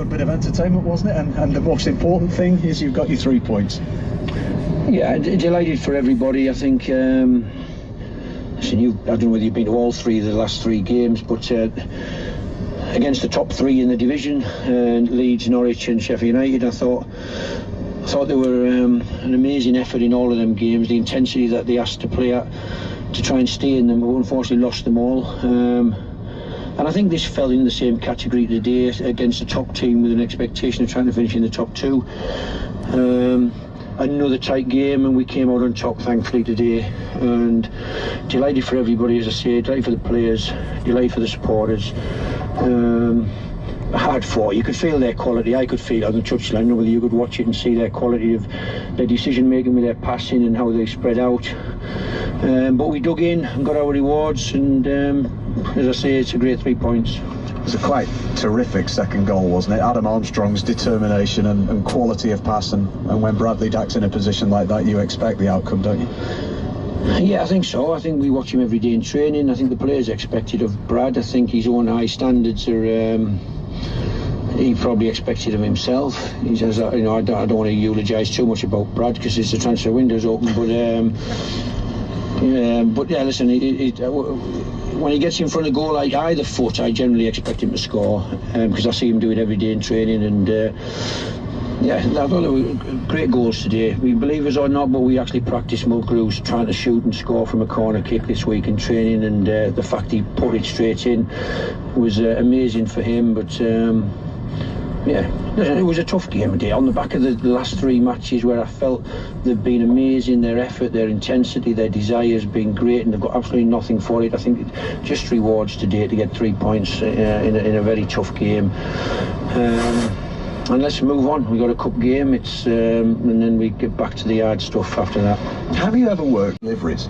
good bit of entertainment, wasn't it? And the most important thing is you've got your 3 points. Yeah, delighted for everybody. I think, listen, I don't know whether you've been to all three of the last 3 games, but against the top 3 in the division, Leeds, Norwich and Sheffield United, I thought there were an amazing effort in all of them games. The intensity that they asked to play at to try and stay in them, we unfortunately lost them all. And I think this fell in the same category today against a top team with an expectation of trying to finish in the top 2. Another tight game, and we came out on top thankfully today, and delighted for everybody, as I say, delighted for the players, delighted for the supporters. Hard fought. You could feel their quality. I could feel it on the touchline. I don't know whether you could watch it and see their quality of their decision making with their passing and how they spread out. But we dug in and got our rewards, and as I say, it's a great 3 points. It was a quite terrific second goal, wasn't it? Adam Armstrong's determination and quality of pass, and when Bradley Dack's in a position like that, you expect the outcome, don't you? Yeah, I think so. I think we watch him every day in training. I think the players expected of Brad. I think his own high standards are... he probably expected of himself. He says, I don't want to eulogise too much about Brad because the transfer window's open, but yeah, listen, when he gets in front of goal, like either foot, I generally expect him to score because I see him do it every day in training, and yeah, I thought they were great goals today. We believe us or not, but we actually practiced Mulgrew's trying to shoot and score from a corner kick this week in training, and the fact he put it straight in was amazing for him. But yeah, it was a tough game today on the back of the last 3 matches where I felt they've been amazing. Their effort, their intensity, their desire has been great, and they've got absolutely nothing for it. I think just rewards today to get 3 points in a very tough game. And let's move on. We got a cup game. It's and then we get back to the hard stuff after that. Have you ever worked liveries?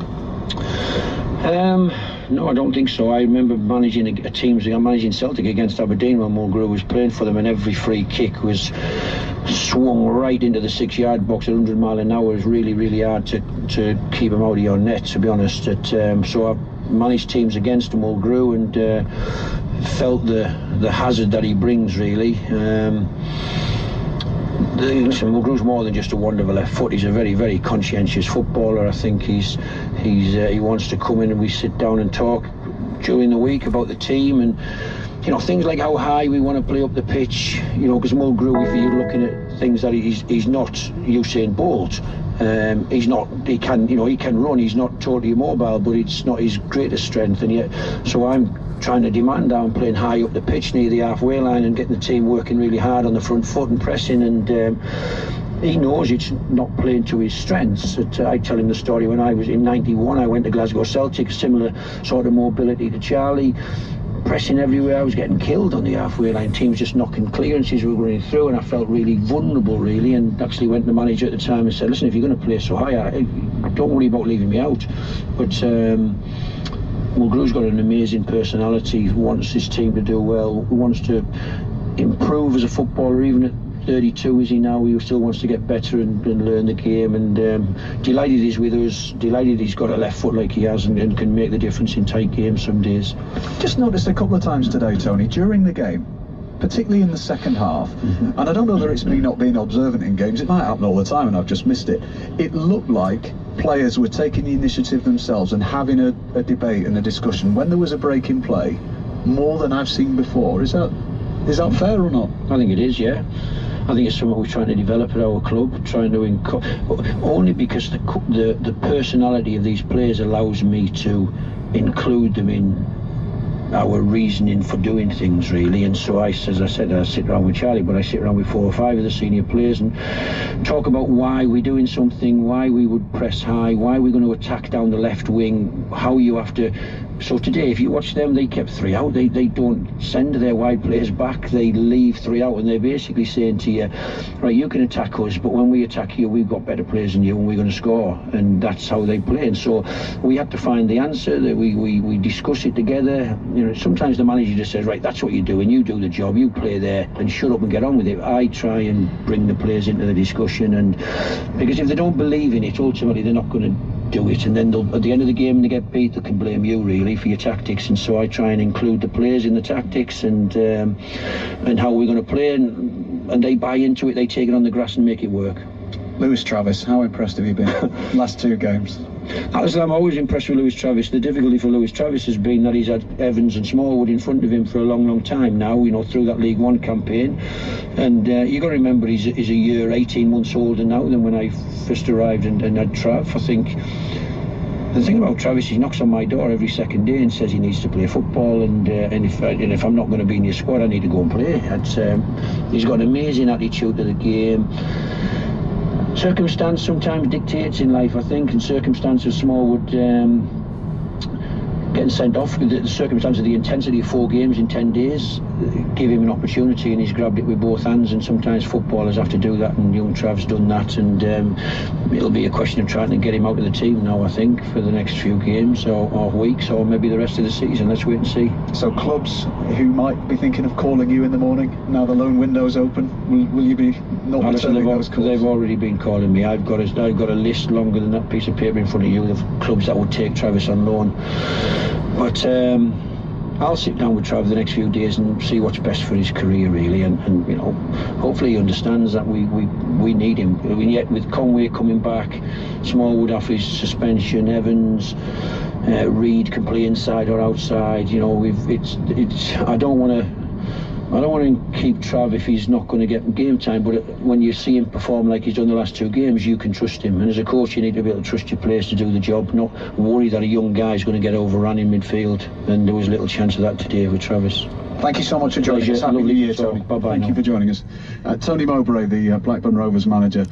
No, I don't think so. I remember managing a team, managing Celtic against Aberdeen when Mulgrew was playing for them, and every free kick was swung right into the 6-yard box at 100 mile an hour. It was really, really hard to keep him out of your net, to be honest. So I've managed teams against Mulgrew and felt the hazard that he brings, really. Listen, Mulgrew's more than just a wonderful left foot. He's a very, very conscientious footballer. I think he wants to come in and we sit down and talk during the week about the team, and things like how high we want to play up the pitch. Because Mulgrew, if you're looking at things that he's not Usain Bolt. He can run. He's not totally immobile, but it's not his greatest strength. And yet, so I'm trying to demand down playing high up the pitch near the halfway line and getting the team working really hard on the front foot and pressing, and he knows it's not playing to his strengths. I tell him the story when I was in '91. I went to Glasgow Celtic, similar sort of mobility to Charlie, pressing everywhere. I was getting killed on the halfway line. Teams just knocking clearances were running through, and I felt really vulnerable, really, and actually went to the manager at the time and said, listen, if you're going to play so high, don't worry about leaving me out. But Mulgrew's got an amazing personality. He wants his team to do well. He wants to improve as a footballer. Even at 32 is he now, he still wants to get better and learn the game, and delighted he's with us, delighted he's got a left foot like he has and can make the difference in tight games some days. Just noticed a couple of times today, Tony, during the game, particularly in the second half, and I don't know whether it's me not being observant in games, it might happen all the time and I've just missed it. It looked like players were taking the initiative themselves and having a debate and a discussion when there was a break in play, more than I've seen before. Is that fair or not? I think it is, yeah. I think it's something we're trying to develop at our club, trying to only because the personality of these players allows me to include them in our reasoning for doing things, really. And so as I said, I sit around with Charlie, but I sit around with 4 or 5 of the senior players and talk about why we're doing something, why we would press high, why we're going to attack down the left wing, how you have to. So today, if you watch them, they kept 3 out. They don't send their wide players back. They leave 3 out, and they're basically saying to you, right, you can attack us, but when we attack you, we've got better players than you, and we're going to score. And that's how they play. And so we have to find the answer. That we discuss it together. Sometimes the manager just says, right, that's what you do, and you do the job. You play there, and shut up and get on with it. I try and bring the players into the discussion, and because if they don't believe in it, ultimately they're not going to do it, and then at the end of the game, when they get beat, they can blame you really for your tactics. And so I try and include the players in the tactics and how we're going to play, and they buy into it. They take it on the grass and make it work. Lewis Travis, how impressed have you been last 2 games? I'm always impressed with Lewis Travis. The difficulty for Lewis Travis has been that he's had Evans and Smallwood in front of him for a long time now, through that League One campaign. And you've got to remember he's a year, 18 months older now than when I first arrived and had Trav. I think the thing about Travis, he knocks on my door every second day and says he needs to play football, and if I'm not going to be in your squad, I need to go and play. He's got an amazing attitude to the game. Circumstance sometimes dictates in life, I think, and circumstances Smallwood getting sent off, the circumstance of the intensity of 4 games in 10 days give him an opportunity, and he's grabbed it with both hands. And sometimes footballers have to do that, and young Trav's done that, and it'll be a question of trying to get him out of the team now, I think, for the next few games or weeks, or maybe the rest of the season. Let's wait and see. So clubs who might be thinking of calling you in the morning, now the loan window's open, will you be not returning those calls? They've already been calling me. I've got a list longer than that piece of paper in front of you of clubs that would take Travis on loan. But I'll sit down with Trav the next few days and see what's best for his career, really, and hopefully he understands that we need him. Yet with Conway coming back, Smallwood off his suspension, Evans, Reid can play inside or outside. I don't want to keep Trav if he's not going to get game time, but when you see him perform like he's done the last 2 games, you can trust him. And as a coach, you need to be able to trust your players to do the job, not worry that a young guy is going to get overrun in midfield. And there was little chance of that today with Travis. Thank you so much for joining us. Happy New Year, Tony. Bye-bye. Thank you for joining us. Tony Mowbray, the Blackburn Rovers manager.